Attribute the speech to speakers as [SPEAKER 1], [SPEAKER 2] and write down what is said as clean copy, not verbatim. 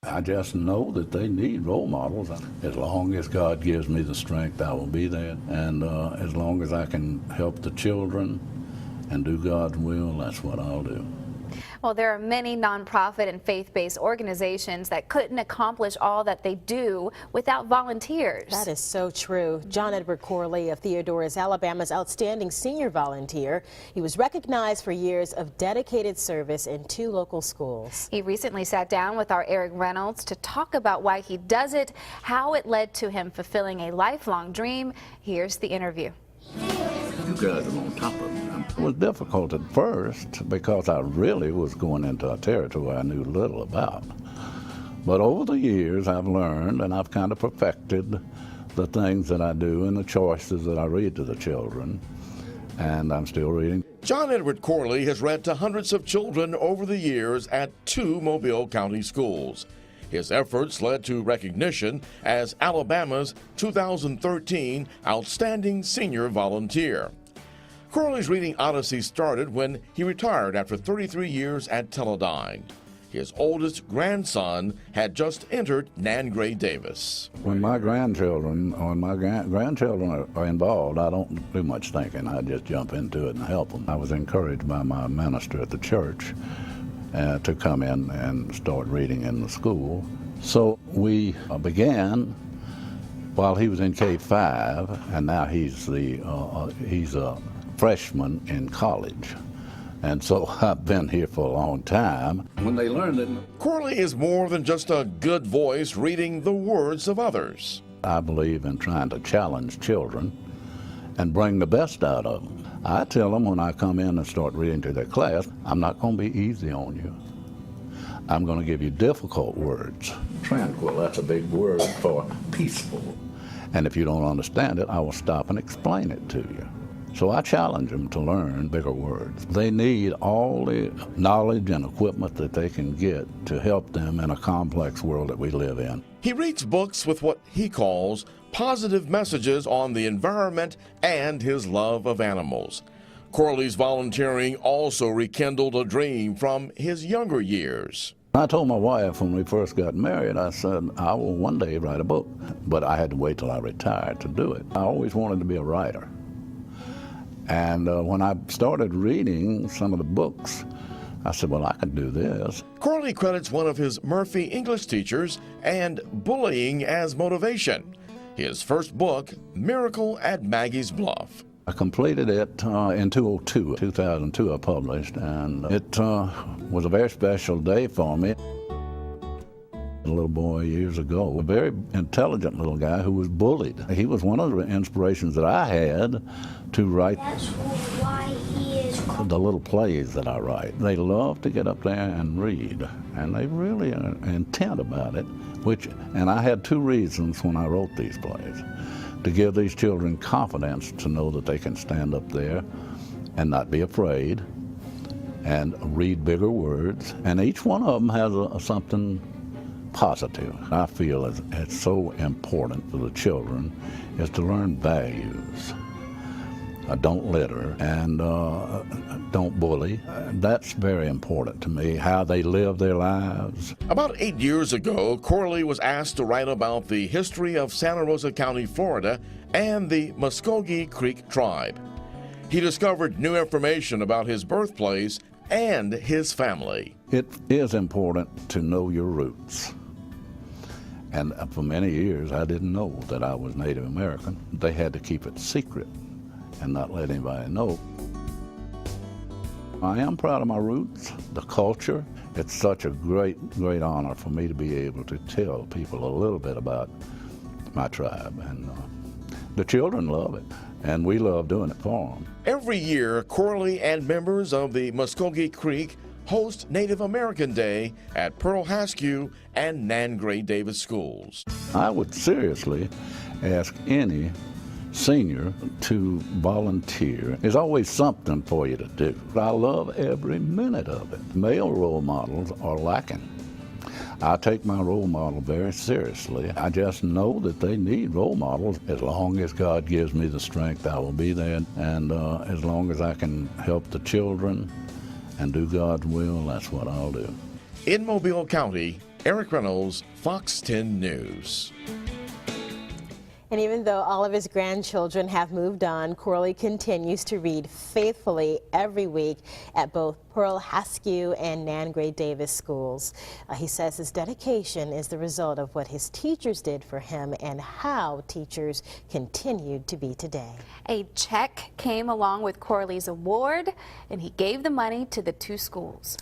[SPEAKER 1] I just know that they need role models. As long as God gives me the strength, I will be there. And as long as I can help the children and do God's will, that's what I'll do.
[SPEAKER 2] Well, there are many nonprofit and faith-based organizations that couldn't accomplish all that they do without volunteers.
[SPEAKER 3] That is so true. John Edward Corley of Theodore is Alabama's outstanding senior volunteer. He was recognized for years of dedicated service in 2 local schools.
[SPEAKER 2] He recently sat down with our Eric Reynolds to talk about why he does it, how it led to him fulfilling a lifelong dream. Here's the interview.
[SPEAKER 1] You guys are on top of it. It was difficult at first because I really was going into a territory I knew little about. But over the years I've learned and I've kind of perfected the things that I do and the choices that I read to the children. And I'm still reading.
[SPEAKER 4] John Edward Corley has read to hundreds of children over the years at 2 Mobile County schools. His efforts led to recognition as Alabama's 2013 Outstanding Senior Volunteer. Corley's reading odyssey started when he retired after 33 years at Teledyne. His oldest grandson had just entered Nan Gray Davis.
[SPEAKER 1] When my grandchildren are involved, I don't do much thinking. I just jump into it and help them. I was encouraged by my minister at the church to come in and start reading in the school. So we began while he was in K-5, and now he's a freshman in college. And so I've been here for a long time. When they learned it,
[SPEAKER 4] Corley is more than just a good voice reading the words of others.
[SPEAKER 1] I believe in trying to challenge children and bring the best out of them. I tell them when I come in and start reading to their class, I'm not going to be easy on you. I'm going to give you difficult words. Tranquil, that's a big word for peaceful. And if you don't understand it, I will stop and explain it to you. So I challenge them to learn bigger words. They need all the knowledge and equipment that they can get to help them in a complex world that we live in.
[SPEAKER 4] He reads books with what he calls positive messages on the environment and his love of animals. Corley's volunteering also rekindled a dream from his younger years.
[SPEAKER 1] I told my wife when we first got married, I said, I will one day write a book. But I had to wait till I retired to do it. I always wanted to be a writer. And when I started reading some of the books, I said, well, I could do this.
[SPEAKER 4] Corley credits one of his Murphy English teachers and bullying as motivation. His first book, Miracle at Maggie's Bluff.
[SPEAKER 1] I completed it in 2002 I published, and it was a very special day for me. A little boy years ago, a very intelligent little guy who was bullied. He was one of the inspirations that I had to write.
[SPEAKER 5] That's why he is
[SPEAKER 1] the little plays that I write. They love to get up there and read, and they really are intent about it, and I had 2 reasons when I wrote these plays. To give these children confidence to know that they can stand up there and not be afraid and read bigger words. And each one of them has something positive. I feel it's so important for the children is to learn values. Don't litter and don't bully. That's very important to me, how they live their lives.
[SPEAKER 4] About 8 years ago, Corley was asked to write about the history of Santa Rosa County, Florida, and the Muskogee Creek tribe. He discovered new information about his birthplace and his family.
[SPEAKER 1] It is important to know your roots. And for many years, I didn't know that I was Native American. They had to keep it secret and not let anybody know. I am proud of my roots, the culture. It's such a great honor for me to be able to tell people a little bit about my tribe. And the children love it, and we love doing it for them.
[SPEAKER 4] Every year, Corley and members of the Muskogee Creek host Native American Day at Pearl Haskew and Nan Gray Davis schools.
[SPEAKER 1] I would seriously ask any senior to volunteer. There's always something for you to do. I love every minute of it. Male role models are lacking. I take my role model very seriously. I just know that they need role models. As long as God gives me the strength, I will be there. And as long as I can help the children and do God's will, that's what I'll do.
[SPEAKER 4] In Mobile County, Eric Reynolds, Fox 10 News.
[SPEAKER 3] And even though all of his grandchildren have moved on, Corley continues to read faithfully every week at both Pearl Haskew and Nan Gray Davis schools. He says his dedication is the result of what his teachers did for him and how teachers continued to be today.
[SPEAKER 2] A check came along with Corley's award, and he gave the money to the two schools.